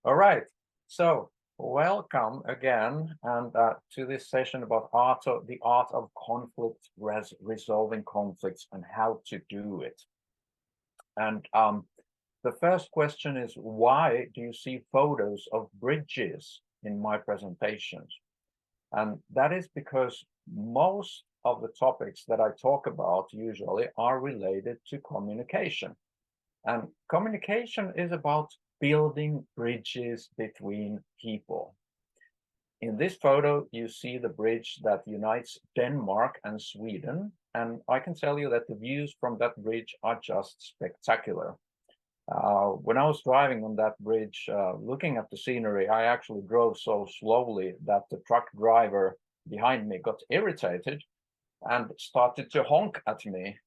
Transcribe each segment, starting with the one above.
All right. So welcome again, and to this session about the art of conflict, resolving conflicts, and how to do it. And the first question is, why do you see photos of bridges in my presentations? And that is because most of the topics that I talk about usually are related to communication. And communication is about building bridges between people. In this photo, you see the bridge that unites Denmark and Sweden. And I can tell you that the views from that bridge are just spectacular. When I was driving on that bridge, looking at the scenery, I actually drove so slowly that the truck driver behind me got irritated and started to honk at me.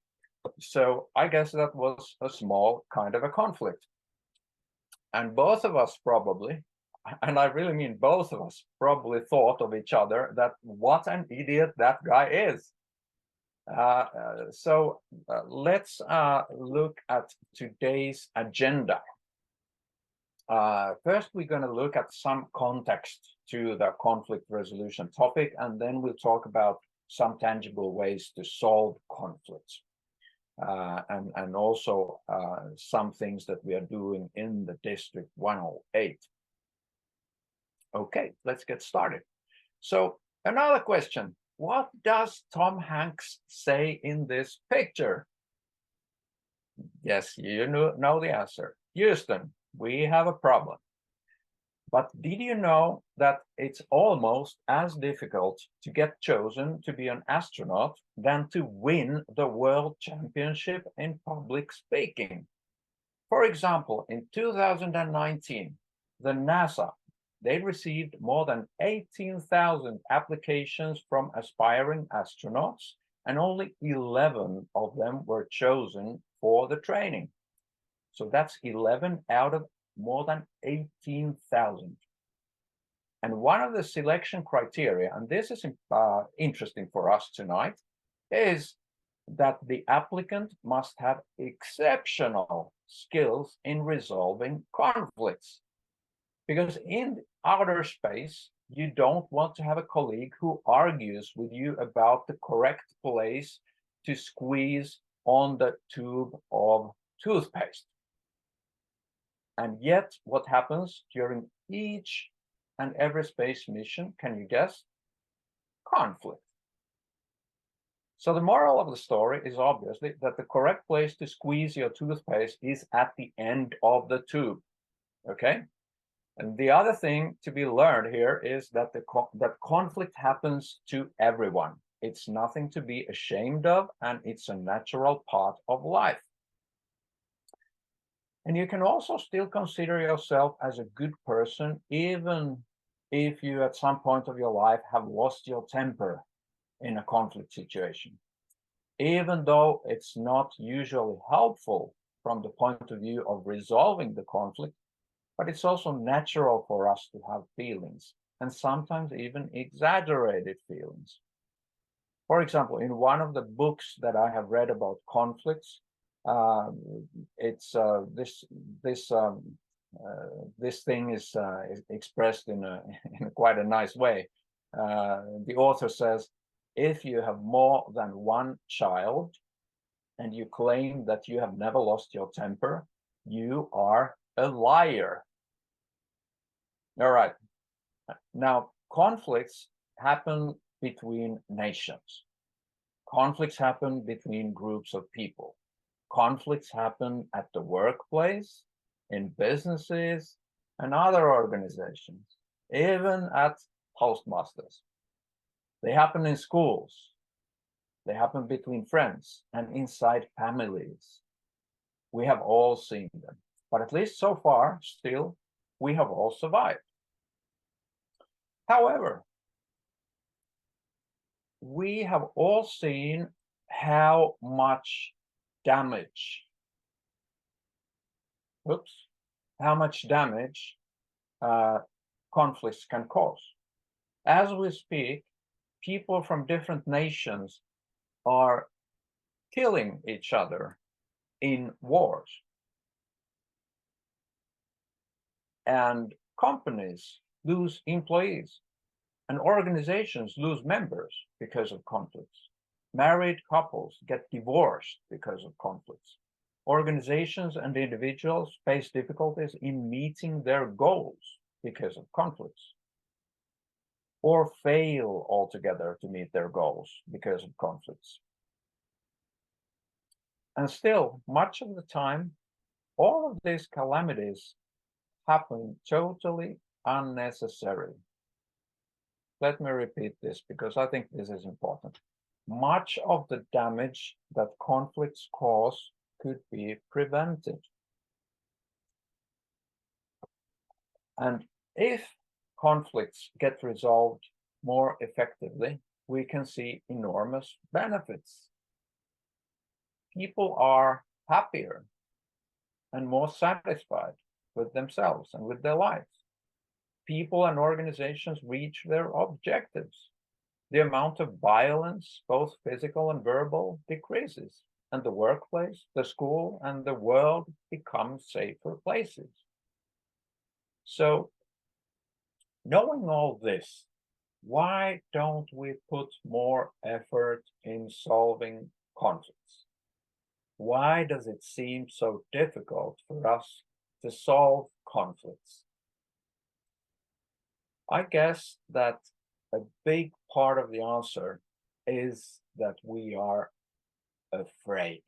So I guess that was a small kind of a conflict. And both of us probably, and I really mean both of us, probably thought of each other that what an idiot that guy is. So let's look at today's agenda. First, we're going to look at some context to the conflict resolution topic, and then we'll talk about some tangible ways to solve conflicts. And also some things that we are doing in the District 108. Okay, let's get started. So another question, what does Tom Hanks say in this picture? Yes, you know the answer. Houston, we have a problem. But did you know that it's almost as difficult to get chosen to be an astronaut than to win the world championship in public speaking? For example, in 2019, the NASA, they received more than 18,000 applications from aspiring astronauts, and only 11 of them were chosen for the training. So that's 11 out of more than 18,000. And one of the selection criteria, and this is interesting for us tonight, is that the applicant must have exceptional skills in resolving conflicts. Because in outer space, you don't want to have a colleague who argues with you about the correct place to squeeze on the tube of toothpaste. And yet, what happens during each and every space mission, can you guess? Conflict. So the moral of the story is obviously that the correct place to squeeze your toothpaste is at the end of the tube, okay? And the other thing to be learned here is that that conflict happens to everyone. It's nothing to be ashamed of, and it's a natural part of life. And you can also still consider yourself as a good person, even if you at some point of your life have lost your temper in a conflict situation. Even though it's not usually helpful from the point of view of resolving the conflict, but it's also natural for us to have feelings, and sometimes even exaggerated feelings. For example, in one of the books that I have read about conflicts, it's this thing is expressed in quite a nice way. The author says, if you have more than one child and you claim that you have never lost your temper, you are a liar. All right. Now, conflicts happen between nations. Conflicts happen between groups of people. Conflicts happen at the workplace, in businesses, and other organizations, even at Toastmasters. They happen in schools. They happen between friends and inside families. We have all seen them, but at least so far, still, we have all survived. However, we have all seen how much damage, conflicts can cause. As we speak, people from different nations are killing each other in wars. And companies lose employees, and organizations lose members because of conflicts. Married couples get divorced because of conflicts. Organizations and individuals face difficulties in meeting their goals because of conflicts, or fail altogether to meet their goals because of conflicts. And still, much of the time, all of these calamities happen totally unnecessary. Let me repeat this because I think this is important. Much of the damage that conflicts cause could be prevented. And if conflicts get resolved more effectively, we can see enormous benefits. People are happier and more satisfied with themselves and with their lives. People and organizations reach their objectives. The amount of violence, both physical and verbal, decreases, and the workplace, the school, and the world become safer places. So, knowing all this, why don't we put more effort in solving conflicts? Why does it seem so difficult for us to solve conflicts? I guess that a big part of the answer is that we are afraid.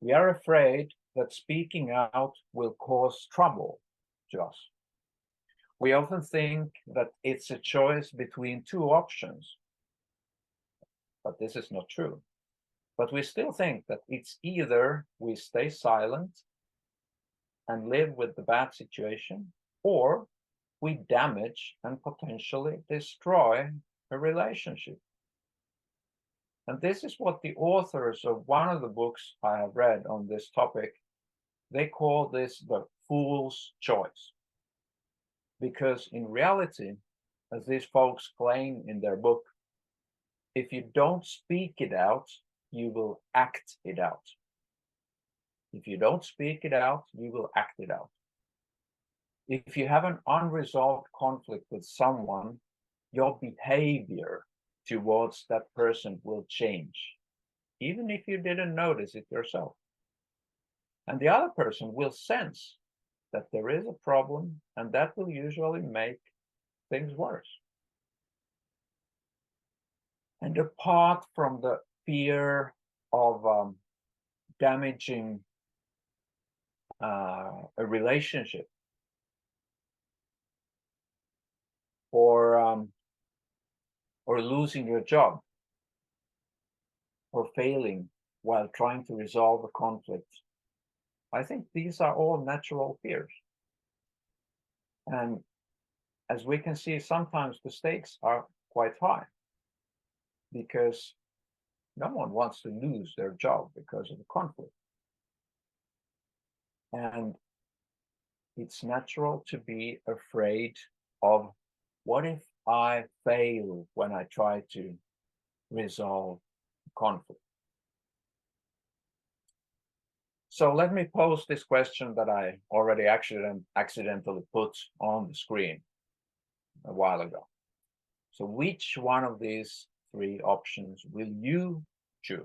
We are afraid that speaking out will cause trouble to us. We often think that it's a choice between two options, but this is not true. But we still think that it's either we stay silent and live with the bad situation, or we damage and potentially destroy a relationship. And this is what the authors of one of the books I have read on this topic, they call this the fool's choice. Because in reality, as these folks claim in their book, if you don't speak it out, you will act it out. If you don't speak it out, you will act it out. If you have an unresolved conflict with someone, your behavior towards that person will change, even if you didn't notice it yourself. And the other person will sense that there is a problem, and that will usually make things worse. And apart from the fear of damaging a relationship, or losing your job, or failing while trying to resolve a conflict, I think these are all natural fears. And as we can see, sometimes the stakes are quite high, because no one wants to lose their job because of a conflict. And it's natural to be afraid of, what if I fail when I try to resolve conflict? So let me pose this question that I already accidentally put on the screen a while ago. So which one of these three options will you choose?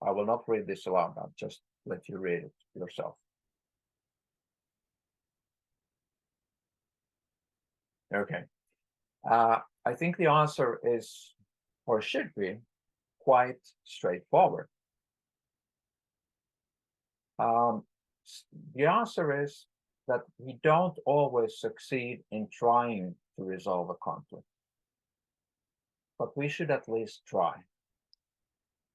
I will not read this aloud, I'll just let you read it yourself. Okay. I think the answer is, or should be, quite straightforward. The answer is that we don't always succeed in trying to resolve a conflict, but we should at least try.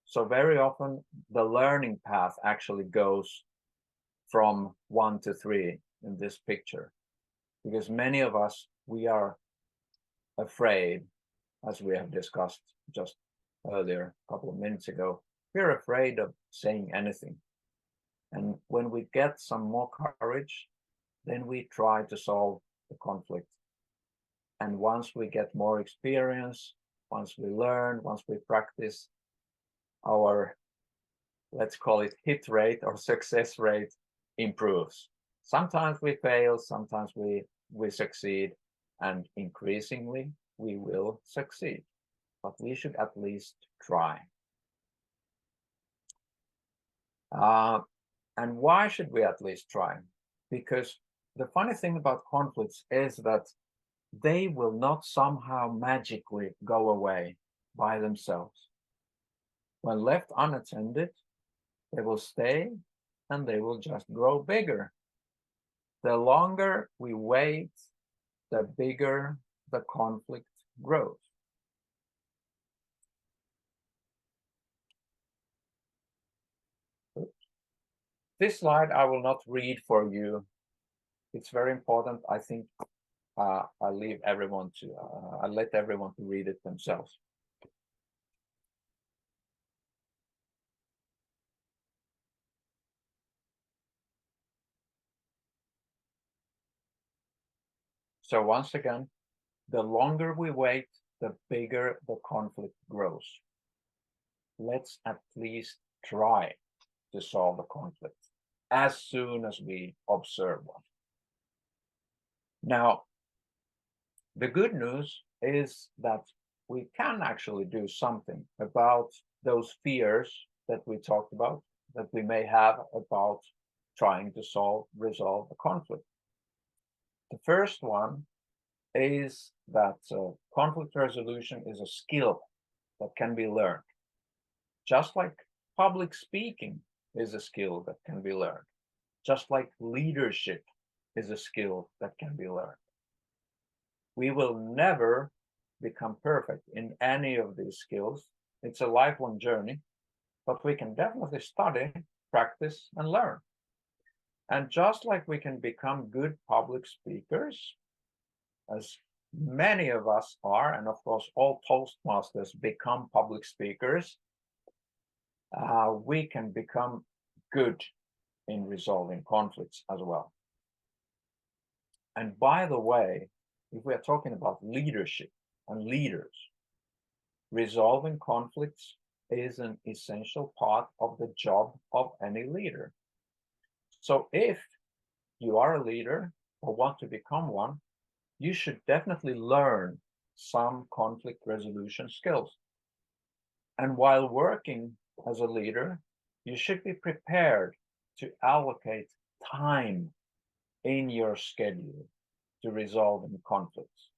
So very often the learning path actually goes from 1 to 3 in this picture, because many of us, we are afraid, as we have discussed just earlier, a couple of minutes ago, we're afraid of saying anything. And when we get some more courage, then we try to solve the conflict. And once we get more experience, once we learn, once we practice, our let's call it hit rate or success rate improves. Sometimes we fail, sometimes we succeed, and increasingly we will succeed. But we should at least try. And why should we at least try? Because the funny thing about conflicts is that they will not somehow magically go away by themselves. When left unattended, they will stay and they will just grow bigger. The longer we wait, the bigger the conflict grows. This slide I will not read for you. It's very important. I think I leave everyone to, I let everyone to read it themselves. So once again, the longer we wait, the bigger the conflict grows. Let's at least try to solve the conflict as soon as we observe one. Now, the good news is that we can actually do something about those fears that we talked about, that we may have about trying to resolve a conflict. The first one is that conflict resolution is a skill that can be learned. Just like public speaking is a skill that can be learned. Just like leadership is a skill that can be learned. We will never become perfect in any of these skills. It's a lifelong journey, but we can definitely study, practice, and learn. And just like we can become good public speakers, as many of us are, and of course all Toastmasters become public speakers, we can become good in resolving conflicts as well. And by the way, if we are talking about leadership and leaders, resolving conflicts is an essential part of the job of any leader. So if you are a leader or want to become one, you should definitely learn some conflict resolution skills. And while working as a leader, you should be prepared to allocate time in your schedule to resolving conflicts,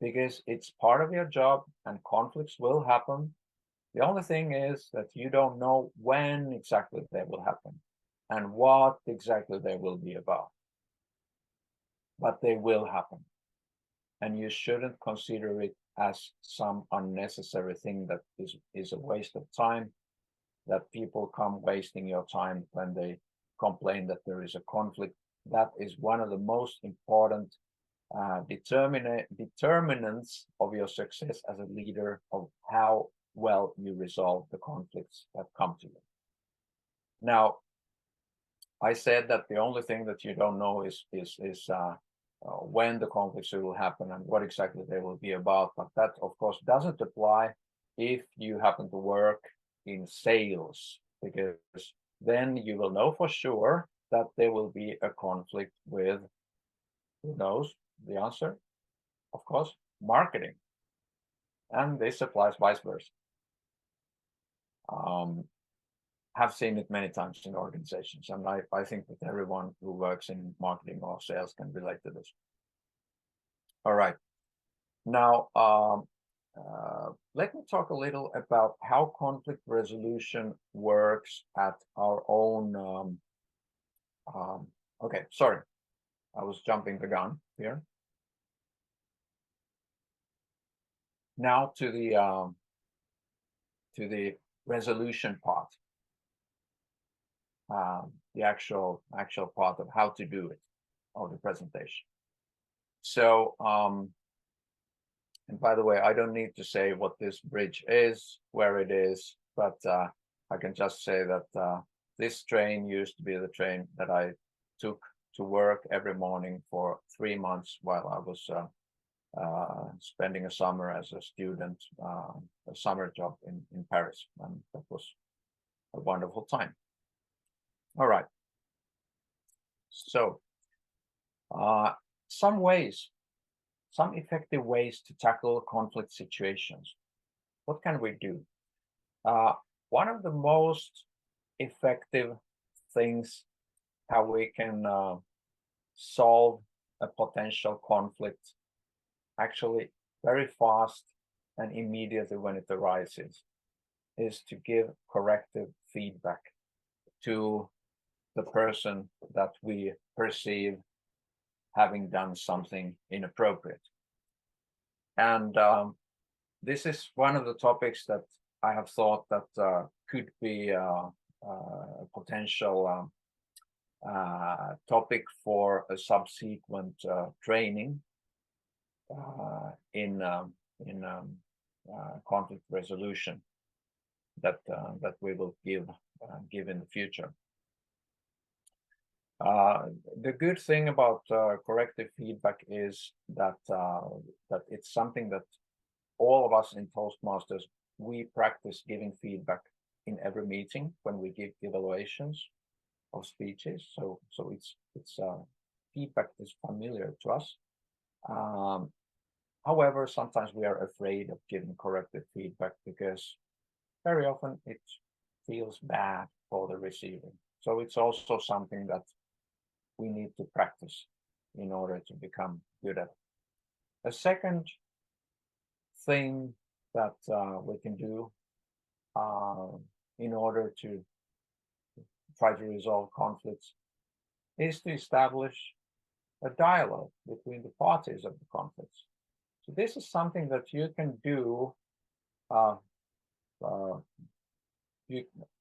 because it's part of your job and conflicts will happen. The only thing is that you don't know when exactly they will happen and what exactly they will be about, but they will happen. And you shouldn't consider it as some unnecessary thing that is a waste of time, that people come wasting your time when they complain that there is a conflict. That is one of the most important determinants of your success as a leader, of how well you resolve the conflicts that come to you. Now, I said that the only thing that you don't know is when the conflicts will happen and what exactly they will be about. But that, of course, doesn't apply if you happen to work in sales, because then you will know for sure that there will be a conflict with, who knows the answer? Of course, marketing. And this applies vice versa. Have seen it many times in organizations, and I think that everyone who works in marketing or sales can relate to this. All right. Now, let me talk a little about how conflict resolution works at our own. Okay, sorry, I was jumping the gun here. Now to the resolution part, the actual part of how to do it, of the presentation. So, and by the way, I don't need to say what this bridge is, where it is, but I can just say that this train used to be the train that I took to work every morning for 3 months while I was spending a summer as a student, a summer job in Paris. And that was a wonderful time. All right. So some effective ways to tackle conflict situations. What can we do? One of the most effective things how we can solve a potential conflict actually very fast and immediately when it arises is to give corrective feedback to the person that we perceive having done something inappropriate. And this is one of the topics that I have thought that could be a potential topic for a subsequent training in conflict resolution that we will give in the future. The good thing about corrective feedback is that it's something that all of us in Toastmasters, we practice giving feedback in every meeting when we give evaluations of speeches. So it's feedback is familiar to us. However, sometimes we are afraid of giving corrective feedback because very often it feels bad for the receiver. So it's also something that we need to practice in order to become good at it. A second thing that we can do in order to try to resolve conflicts is to establish a dialogue between the parties of the conflicts. So this is something that you can do,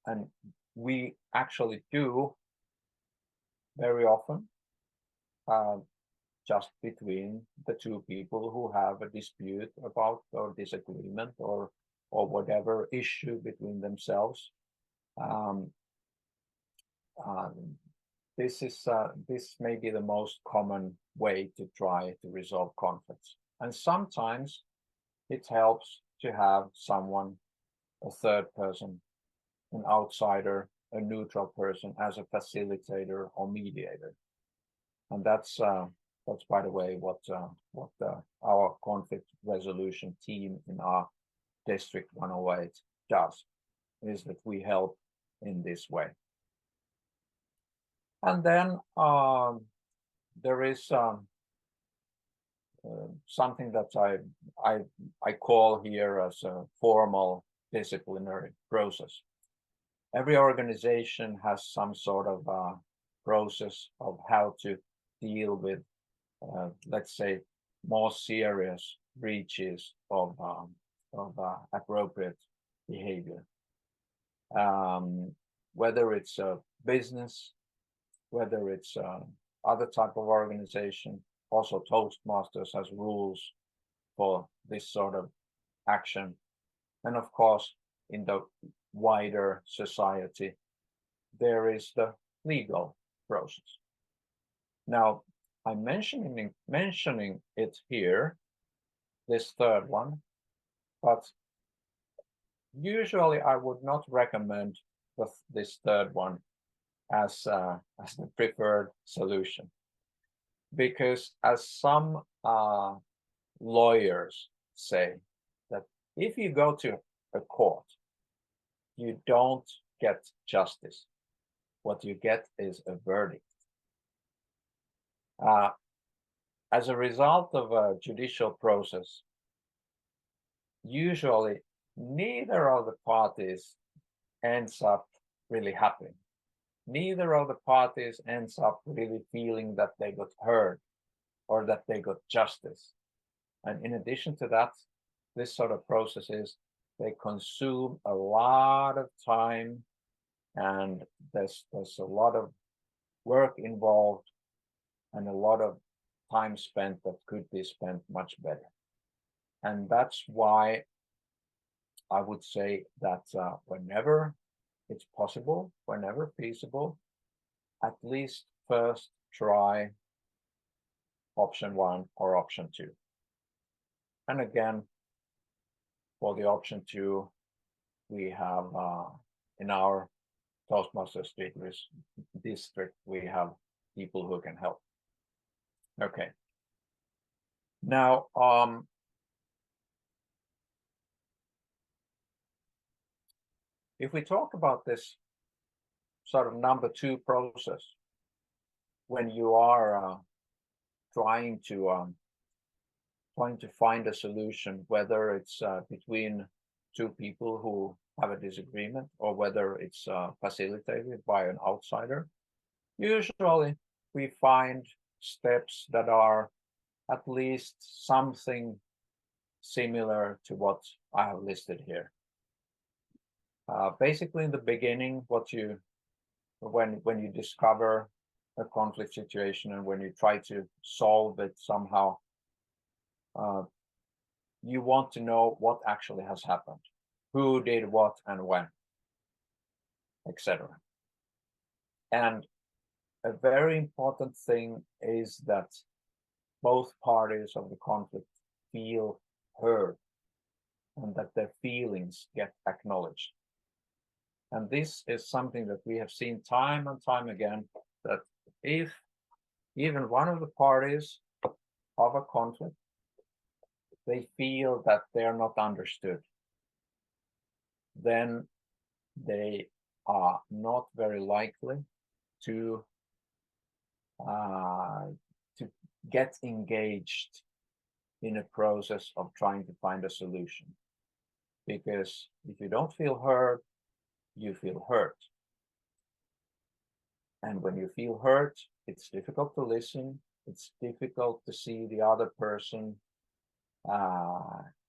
and we actually do very often, just between the two people who have a dispute about or disagreement or whatever issue between themselves. This may be the most common way to try to resolve conflicts. And sometimes it helps to have someone, a third person, an outsider, a neutral person as a facilitator or mediator. And that's by the way what our conflict resolution team in our District 108 does, is that we help in this way. And then there is something that I call here as a formal disciplinary process. Every organization has some sort of process of how to deal with, let's say, more serious breaches of appropriate behavior. Whether it's a business, whether it's other type of organization, also Toastmasters has rules for this sort of action. And of course, in the wider society, there is the legal process. Now, I'm mentioning it here, this third one, but usually I would not recommend this third one as the preferred solution, because as some lawyers say, that if you go to a court, you don't get justice. What you get is a verdict. As a result of a judicial process, usually neither of the parties ends up really happy. Neither of the parties ends up really feeling that they got heard or that they got justice. And in addition to that, this sort of processes, they consume a lot of time, and there's a lot of work involved and a lot of time spent that could be spent much better. And that's why I would say that whenever it's possible, whenever feasible, at least first try option 1 or option 2. And again, for the option 2, we have in our Toastmasters District, we have people who can help. Okay. Now, if we talk about this sort of number 2 process, when you are trying to find a solution, whether it's between 2 people who have a disagreement or whether it's facilitated by an outsider, usually we find steps that are at least something similar to what I have listed here. Basically, in the beginning, when you discover a conflict situation and when you try to solve it somehow, you want to know what actually has happened, who did what and when, etc. And a very important thing is that both parties of the conflict feel heard and that their feelings get acknowledged. And this is something that we have seen time and time again, that if even one of the parties of a conflict, they feel that they're not understood, then they are not very likely to get engaged in a process of trying to find a solution. Because if you don't feel heard, you feel hurt. And when you feel hurt, it's difficult to listen, it's difficult to see the other person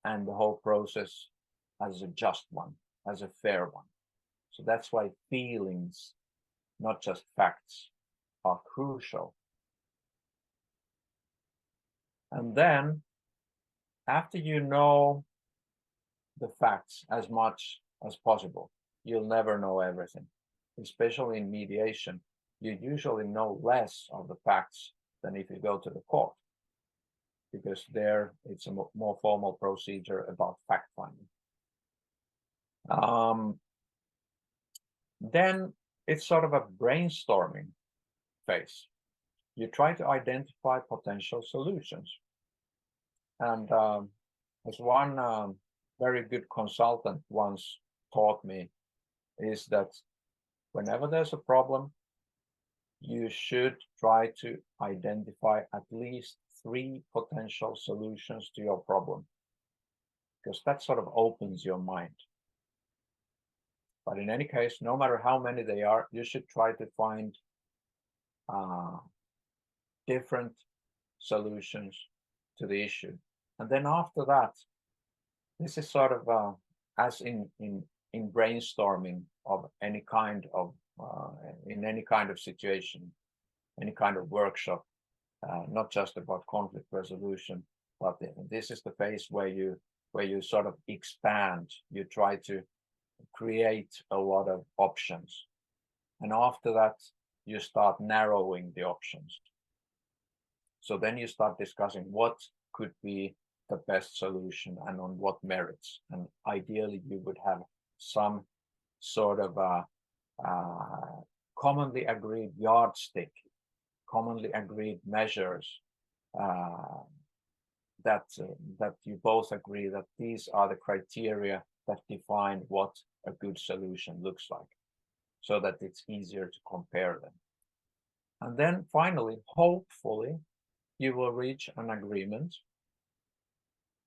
and the whole process as a just one, as a fair one. So that's why feelings, not just facts, are crucial. And then, after you know the facts as much as possible, you'll never know everything. Especially in mediation, you usually know less of the facts than if you go to the court, because there it's a more formal procedure about fact-finding. Then it's sort of a brainstorming phase. You try to identify potential solutions. And as one very good consultant once taught me, is that whenever there's a problem, you should try to identify at least 3 potential solutions to your problem, because that sort of opens your mind. But in any case, no matter how many they are, you should try to find different solutions to the issue. And then after that, this is sort of as in brainstorming of any kind of in any kind of situation, any kind of workshop, not just about conflict resolution, but this is the phase where you sort of expand. You try to create a lot of options, and after that you start narrowing the options. So then you start discussing what could be the best solution and on what merits, and ideally you would have some sort of a commonly agreed yardstick, commonly agreed measures that you both agree that these are the criteria that define what a good solution looks like, so that it's easier to compare them. And then finally, hopefully, you will reach an agreement.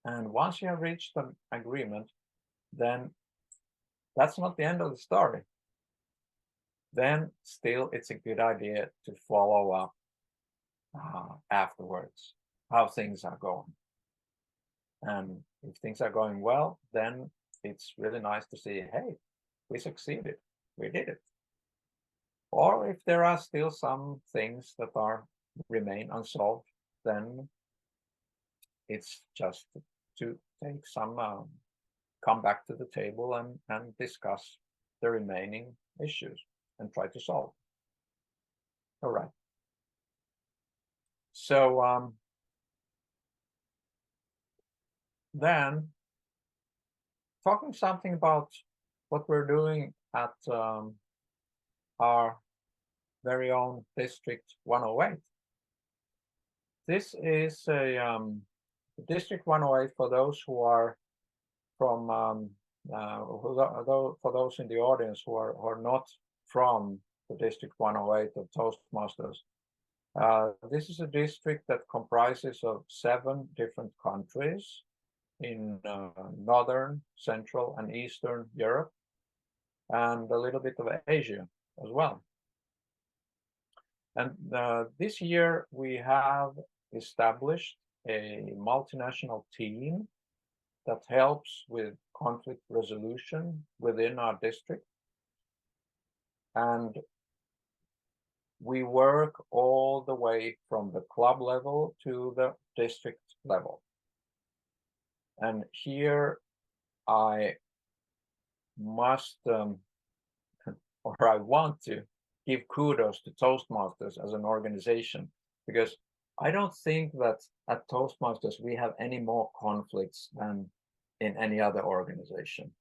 And once you have reached an agreement, then that's not the end of the story. Then still it's a good idea to follow up afterwards, how things are going. And if things are going well, then it's really nice to see, hey, we succeeded, we did it. Or if there are still some things that remain unsolved, then it's just to take some, come back to the table and discuss the remaining issues and try to solve. All right. So then talking something about what we're doing at our very own District 108. This is a District 108 for those who are from for those in the audience who are not from the District 108 of Toastmasters. This is a district that comprises of 7 different countries in Northern, Central, and Eastern Europe, and a little bit of Asia as well. And this year we have established a multinational team that helps with conflict resolution within our district. And we work all the way from the club level to the district level. And here I must, or I want to give kudos to Toastmasters as an organization, because I don't think that at Toastmasters we have any more conflicts than in any other organization.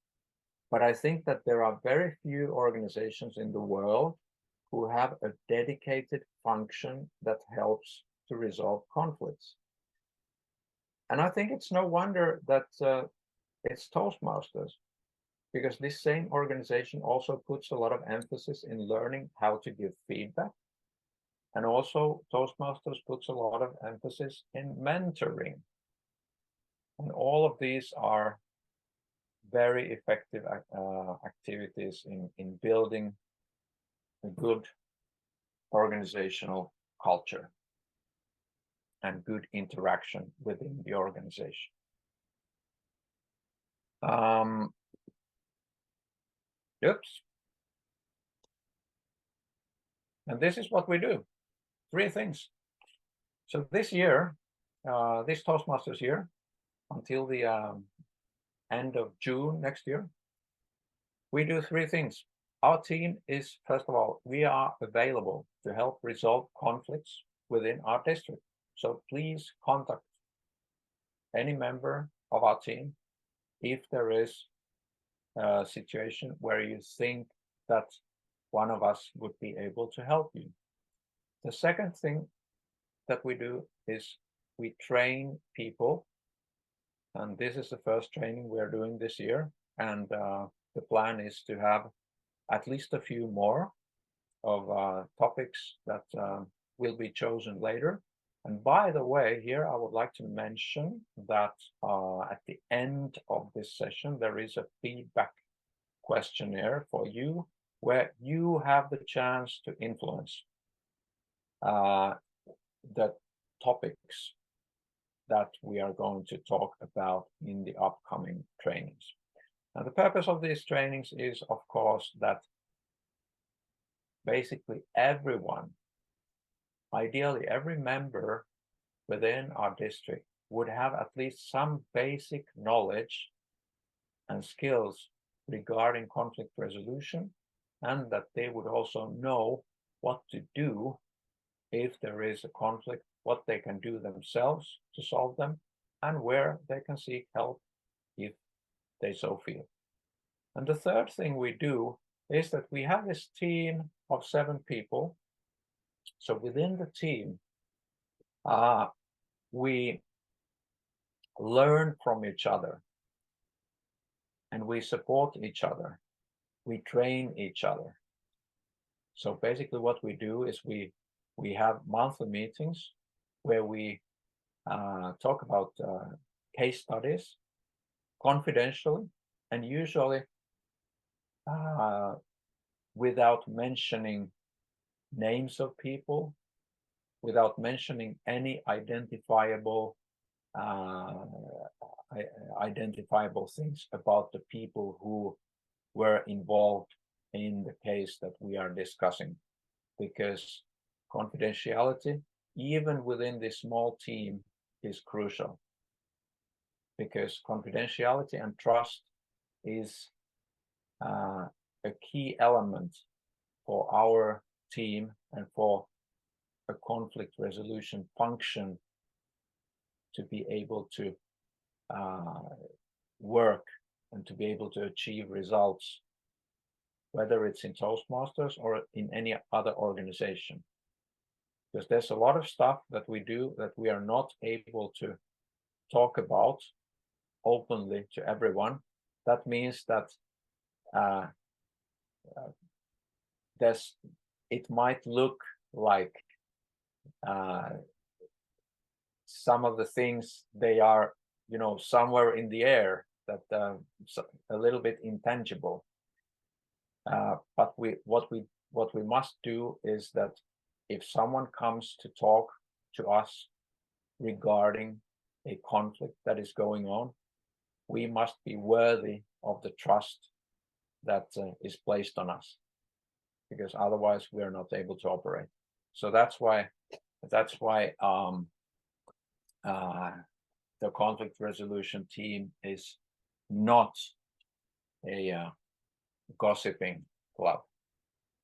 But I think that there are very few organizations in the world who have a dedicated function that helps to resolve conflicts. And I think it's no wonder that it's Toastmasters, because this same organization also puts a lot of emphasis in learning how to give feedback. And also Toastmasters puts a lot of emphasis in mentoring. And all of these are very effective activities in building a good organizational culture and good interaction within the organization. Oops. And this is what we do. 3 things. So this year, this Toastmasters year, until the end of June next year, we do 3 things. Our team is, first of all, we are available to help resolve conflicts within our district. So please contact any member of our team if there is a situation where you think that one of us would be able to help you. The second thing that we do is we train people. And this is the first training we're doing this year. And the plan is to have at least a few more of topics that will be chosen later. And by the way, here I would like to mention that at the end of this session, there is a feedback questionnaire for you where you have the chance to influence the topics that we are going to talk about in the upcoming trainings. Now, the purpose of these trainings is, of course, that basically everyone, ideally every member within our district, would have at least some basic knowledge and skills regarding conflict resolution, and that they would also know what to do if there is a conflict, what they can do themselves to solve them, and where they can seek help if they so feel. And the third thing we do is that we have this team of 7 people. So within the team, we learn from each other, and we support each other. We train each other. So basically what we do is we have monthly meetings where we talk about case studies confidentially, and usually without mentioning names of people, without mentioning any identifiable things about the people who were involved in the case that we are discussing, because confidentiality, even within this small team, is crucial, because confidentiality and trust is a key element for our team and for a conflict resolution function to be able to work and to be able to achieve results whether it's in Toastmasters or in any other organization. Because there's a lot of stuff that we do that we are not able to talk about openly to everyone. That means that it might look like some of the things, they are, somewhere in the air, that a little bit intangible. But what we must do is that if someone comes to talk to us regarding a conflict that is going on, we must be worthy of the trust that is placed on us, because otherwise we are not able to operate. So that's why the conflict resolution team is not a gossiping club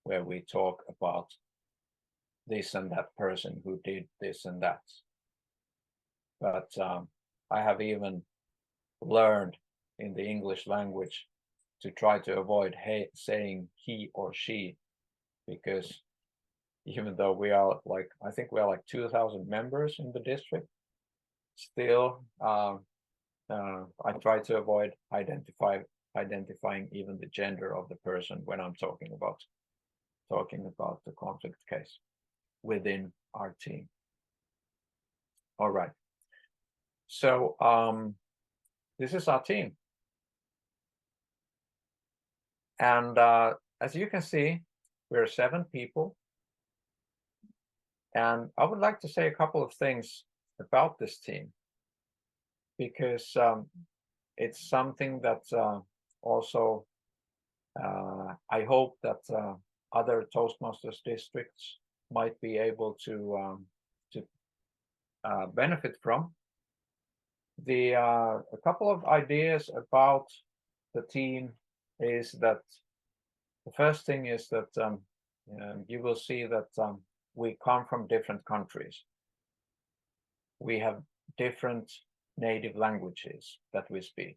where we talk about this and that person who did this and that. But I have even learned in the English language to try to avoid saying he or she, because even though we are I think we are like 2,000 members in the district, still I try to avoid identifying even the gender of the person when I'm talking about the conflict case within our team. All right. So this is our team. And as you can see, we're 7 people. And I would like to say a couple of things about this team, because it's something that also I hope that other Toastmasters districts might be able to benefit from. A couple of ideas about the team is that the first thing is that you will see that we come from different countries. We have different native languages that we speak.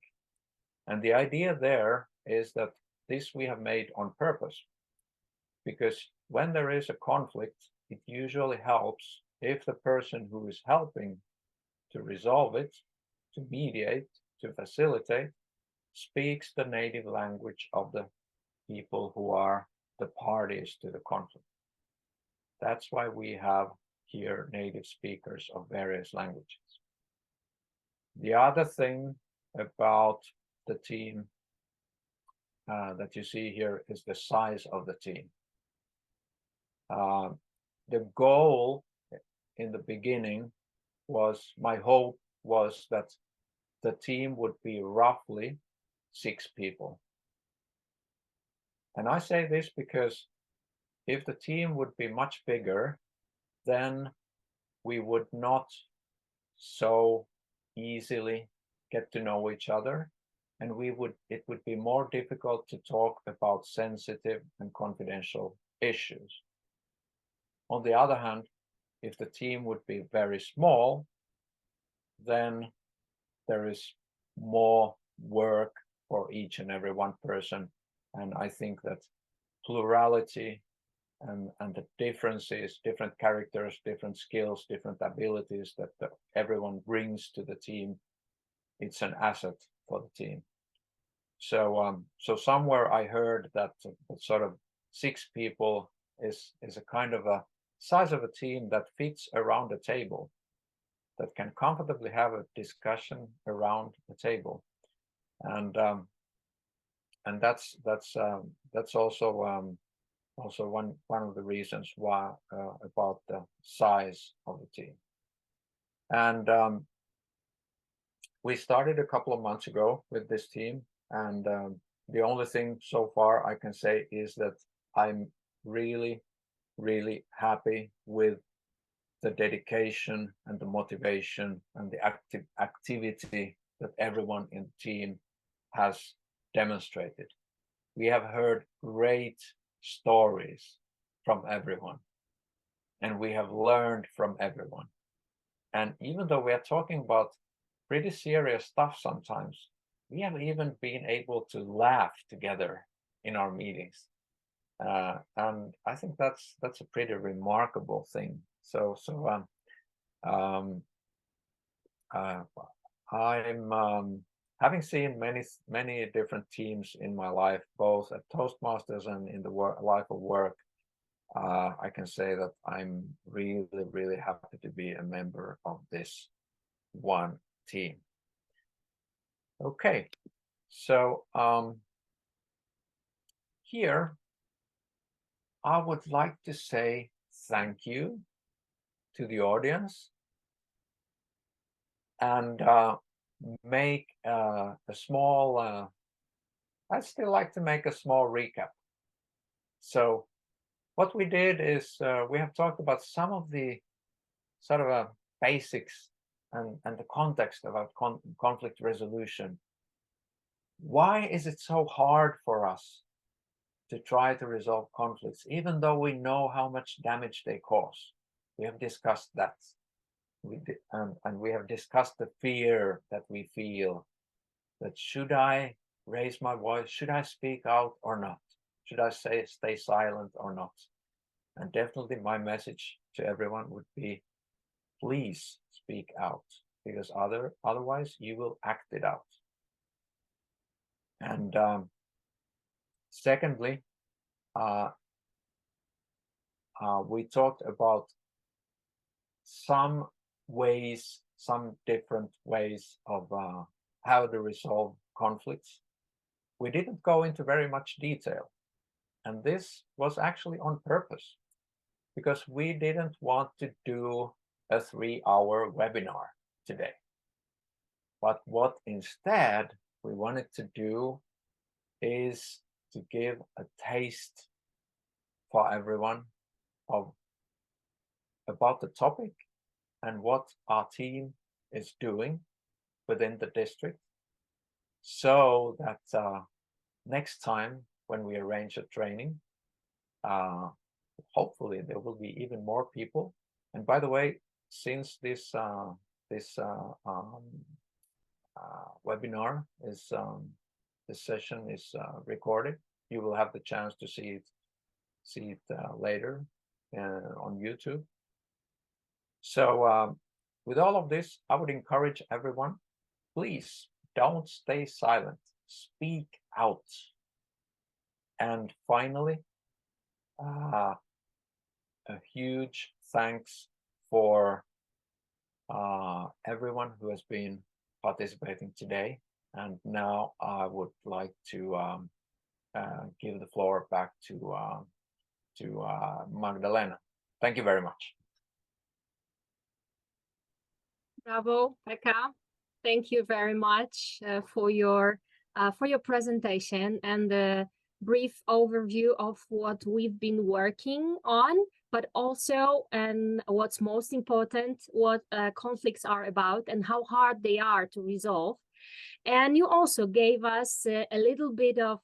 And the idea there is that this we have made on purpose, because when there is a conflict, it usually helps if the person who is helping to resolve it, to mediate, to facilitate, speaks the native language of the people who are the parties to the conflict. That's why we have here native speakers of various languages. The other thing about the team that you see here is the size of the team. The goal in the beginning was, my hope was that the team would be roughly 6 people. And I say this because if the team would be much bigger, then we would not so easily get to know each other, and it would be more difficult to talk about sensitive and confidential issues. On the other hand, if the team would be very small, then there is more work for each and every one person. And I think that plurality and the differences, different characters, different skills, different abilities that everyone brings to the team, it's an asset for the team. So somewhere I heard that sort of 6 people is a kind of a size of a team that fits around a table, that can comfortably have a discussion around the table, and that's also one of the reasons why about the size of the team. And we started a couple of months ago with this team, and the only thing so far I can say is that I'm really happy with the dedication and the motivation and the activity that everyone in the team has demonstrated. We have heard great stories from everyone, and we have learned from everyone. And even though we are talking about pretty serious stuff sometimes, we have even been able to laugh together in our meetings. And I think that's a pretty remarkable thing. So I'm having seen many different teams in my life, both at Toastmasters and in the life of work. I can say that I'm really happy to be a member of this one team. Okay, so here I would like to say thank you to the audience and make a small, I'd still like to make a small recap. So what we did is we have talked about some of the sort of basics and the context about conflict resolution. Why is it so hard for us to try to resolve conflicts, even though we know how much damage they cause? We have discussed that. And we have discussed the fear that we feel, that should I raise my voice, should I speak out or not? Should I stay silent or not? And definitely my message to everyone would be, please speak out, because otherwise you will act it out. And secondly, we talked about some different ways of how to resolve conflicts. We didn't go into very much detail, and this was actually on purpose, because we didn't want to do a 3-hour webinar today. But what instead we wanted to do is to give a taste for everyone about the topic and what our team is doing within the district, so that next time when we arrange a training, hopefully there will be even more people. And by the way, since this webinar is this session is recorded, you will have the chance to see it later on YouTube. So with all of this, I would encourage everyone, please don't stay silent, speak out. And finally, a huge thanks for everyone who has been participating today. And now I would like to give the floor back to Magdalena. Thank you very much. Bravo, Pekka. Thank you very much for your presentation and the brief overview of what we've been working on, but also, and what's most important, what conflicts are about and how hard they are to resolve. And you also gave us a little bit of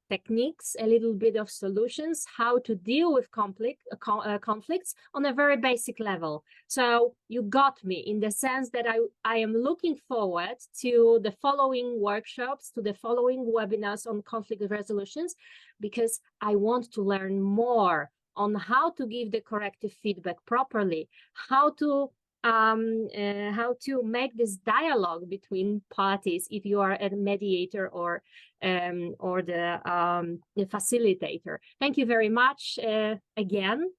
techniques, a little bit of solutions, how to deal with conflicts on a very basic level. So you got me in the sense that I am looking forward to the following workshops, to the following webinars on conflict resolutions, because I want to learn more on how to give the corrective feedback properly, how to make this dialogue between parties if you are a mediator or the facilitator. Thank you very much again